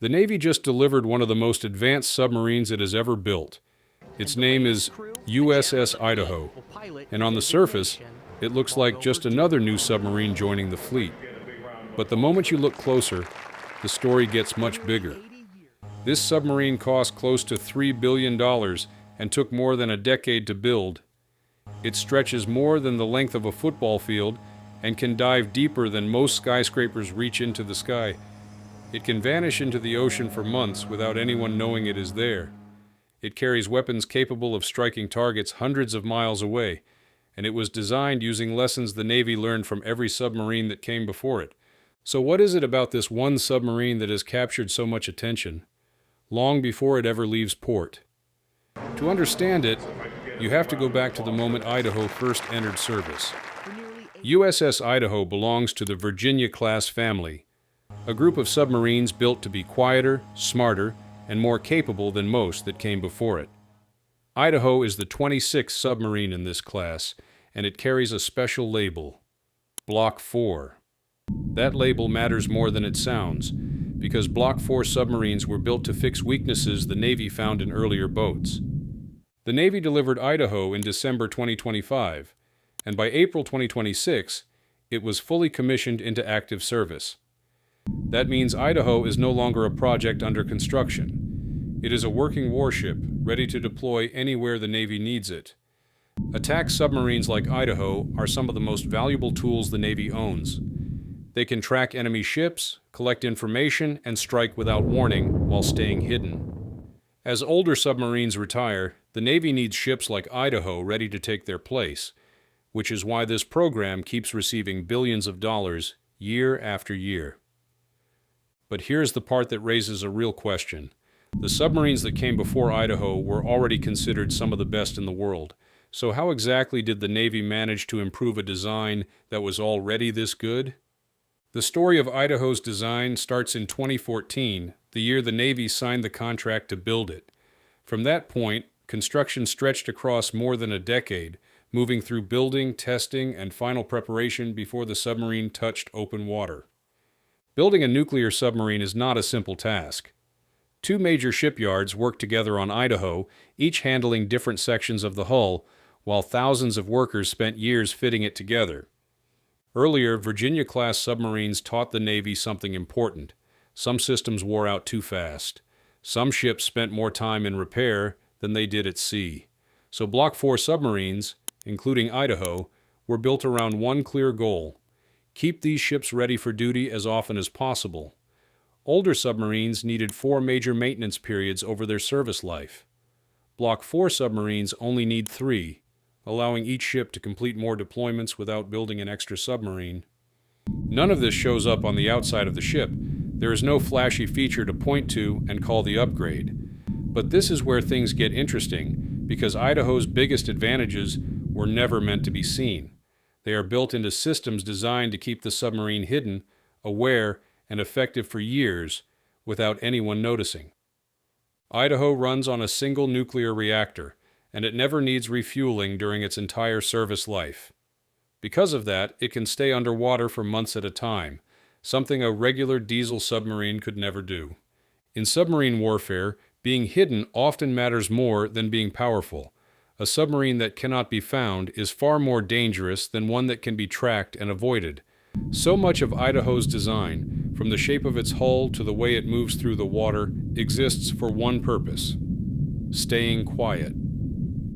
The Navy just delivered one of the most advanced submarines it has ever built. Its name is USS Idaho, and on the surface, it looks like just another new submarine joining the fleet. But the moment you look closer, the story gets much bigger. This submarine cost close to $3 billion and took more than a decade to build. It stretches more than the length of a football field and can dive deeper than most skyscrapers reach into the sky. It can vanish into the ocean for months without anyone knowing it is there. It carries weapons capable of striking targets hundreds of miles away, and it was designed using lessons the Navy learned from every submarine that came before it. So what is it about this one submarine that has captured so much attention, long before it ever leaves port? To understand it, you have to go back to the moment Idaho first entered service. USS Idaho belongs to the Virginia-class family, a group of submarines built to be quieter, smarter, and more capable than most that came before it. Idaho is the 26th submarine in this class, and it carries a special label, Block 4. That label matters more than it sounds, because Block 4 submarines were built to fix weaknesses the Navy found in earlier boats. The Navy delivered Idaho in December 2025, and by April 2026, it was fully commissioned into active service. That means Idaho is no longer a project under construction. It is a working warship, ready to deploy anywhere the Navy needs it. Attack submarines like Idaho are some of the most valuable tools the Navy owns. They can track enemy ships, collect information, and strike without warning while staying hidden. As older submarines retire, the Navy needs ships like Idaho ready to take their place, which is why this program keeps receiving billions of dollars year after year. But here's the part that raises a real question. The submarines that came before Idaho were already considered some of the best in the world. So how exactly did the Navy manage to improve a design that was already this good? The story of Idaho's design starts in 2014, the year the Navy signed the contract to build it. From that point, construction stretched across more than a decade, moving through building, testing, and final preparation before the submarine touched open water. Building a nuclear submarine is not a simple task. Two major shipyards worked together on Idaho, each handling different sections of the hull, while thousands of workers spent years fitting it together. Earlier, Virginia-class submarines taught the Navy something important. Some systems wore out too fast. Some ships spent more time in repair than they did at sea. So Block 4 submarines, including Idaho, were built around one clear goal: keep these ships ready for duty as often as possible. Older submarines needed 4 major maintenance periods over their service life. Block 4 submarines only need 3, allowing each ship to complete more deployments without building an extra submarine. None of this shows up on the outside of the ship. There is no flashy feature to point to and call the upgrade. But this is where things get interesting, because Idaho's biggest advantages were never meant to be seen. They are built into systems designed to keep the submarine hidden, aware, and effective for years without anyone noticing. Idaho runs on a single nuclear reactor, and it never needs refueling during its entire service life. Because of that, it can stay underwater for months at a time, something a regular diesel submarine could never do. In submarine warfare, being hidden often matters more than being powerful. A submarine that cannot be found is far more dangerous than one that can be tracked and avoided. So much of Idaho's design, from the shape of its hull to the way it moves through the water, exists for one purpose: staying quiet.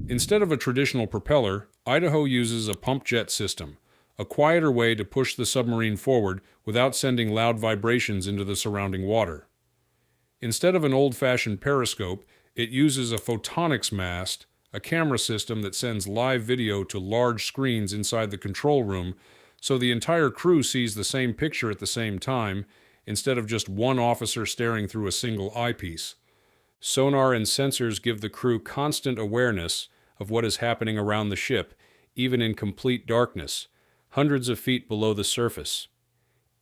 Instead of a traditional propeller, Idaho uses a pump jet system, a quieter way to push the submarine forward without sending loud vibrations into the surrounding water. Instead of an old-fashioned periscope, it uses a photonics mast, a camera system that sends live video to large screens inside the control room, so the entire crew sees the same picture at the same time, instead of just one officer staring through a single eyepiece. Sonar and sensors give the crew constant awareness of what is happening around the ship, even in complete darkness, hundreds of feet below the surface.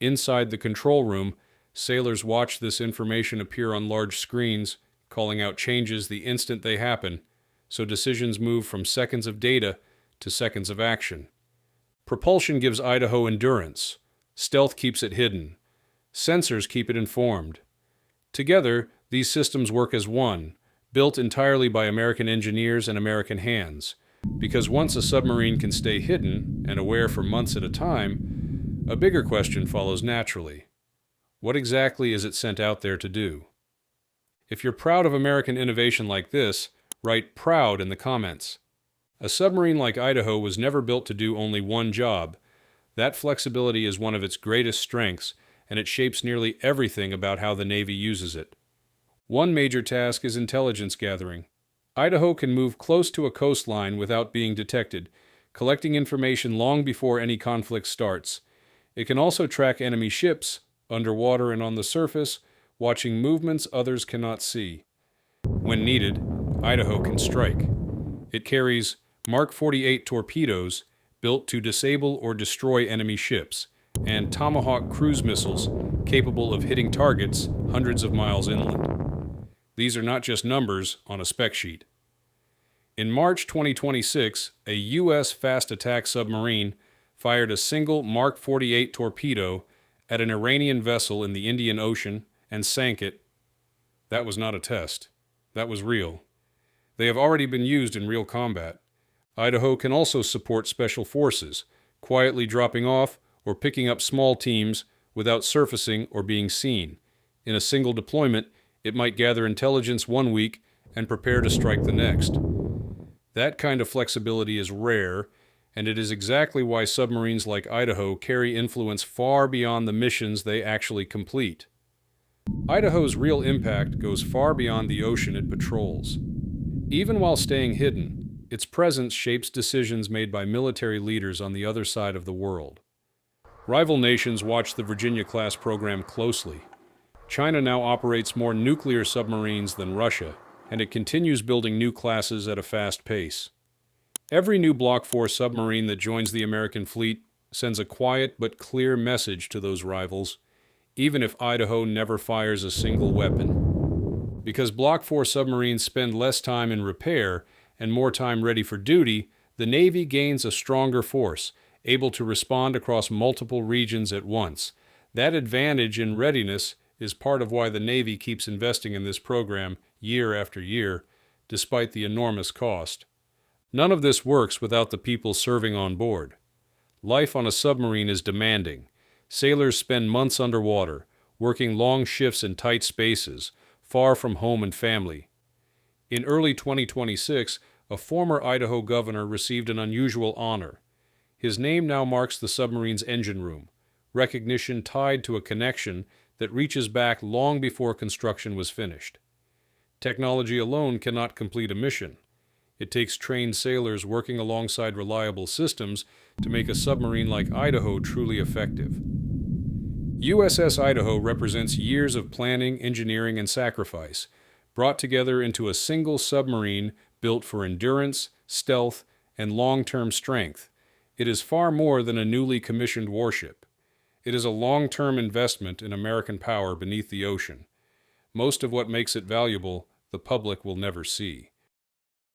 Inside the control room, sailors watch this information appear on large screens, calling out changes the instant they happen, so decisions move from seconds of data to seconds of action. Propulsion gives Idaho endurance. Stealth keeps it hidden. Sensors keep it informed. Together, these systems work as one, built entirely by American engineers and American hands. Because once a submarine can stay hidden and aware for months at a time, a bigger question follows naturally. What exactly is it sent out there to do? If you're proud of American innovation like this, write "proud" in the comments. A submarine like Idaho was never built to do only one job. That flexibility is one of its greatest strengths, and it shapes nearly everything about how the Navy uses it. One major task is intelligence gathering. Idaho can move close to a coastline without being detected, collecting information long before any conflict starts. It can also track enemy ships, underwater and on the surface, watching movements others cannot see. When needed, Idaho can strike. It carries Mark 48 torpedoes, built to disable or destroy enemy ships, and Tomahawk cruise missiles capable of hitting targets hundreds of miles inland. These are not just numbers on a spec sheet. In March 2026, a U.S. fast attack submarine fired a single Mark 48 torpedo at an Iranian vessel in the Indian Ocean and sank it. That was not a test. That was real. They have already been used in real combat. Idaho can also support special forces, quietly dropping off or picking up small teams without surfacing or being seen. In a single deployment, it might gather intelligence one week and prepare to strike the next. That kind of flexibility is rare, and it is exactly why submarines like Idaho carry influence far beyond the missions they actually complete. Idaho's real impact goes far beyond the ocean it patrols. Even while staying hidden, its presence shapes decisions made by military leaders on the other side of the world. Rival nations watch the Virginia-class program closely. China now operates more nuclear submarines than Russia, and it continues building new classes at a fast pace. Every new Block 4 submarine that joins the American fleet sends a quiet but clear message to those rivals, even if Idaho never fires a single weapon. Because Block 4 submarines spend less time in repair and more time ready for duty, the Navy gains a stronger force, able to respond across multiple regions at once. That advantage in readiness is part of why the Navy keeps investing in this program year after year, despite the enormous cost. None of this works without the people serving on board. Life on a submarine is demanding. Sailors spend months underwater, working long shifts in tight spaces, far from home and family. In early 2026, a former Idaho governor received an unusual honor. His name now marks the submarine's engine room, recognition tied to a connection that reaches back long before construction was finished. Technology alone cannot complete a mission. It takes trained sailors working alongside reliable systems to make a submarine like Idaho truly effective. U.S.S. Idaho represents years of planning, engineering, and sacrifice, brought together into a single submarine built for endurance, stealth, and long-term strength. It is far more than a newly commissioned warship. It is a long-term investment in American power beneath the ocean. Most of what makes it valuable, the public will never see.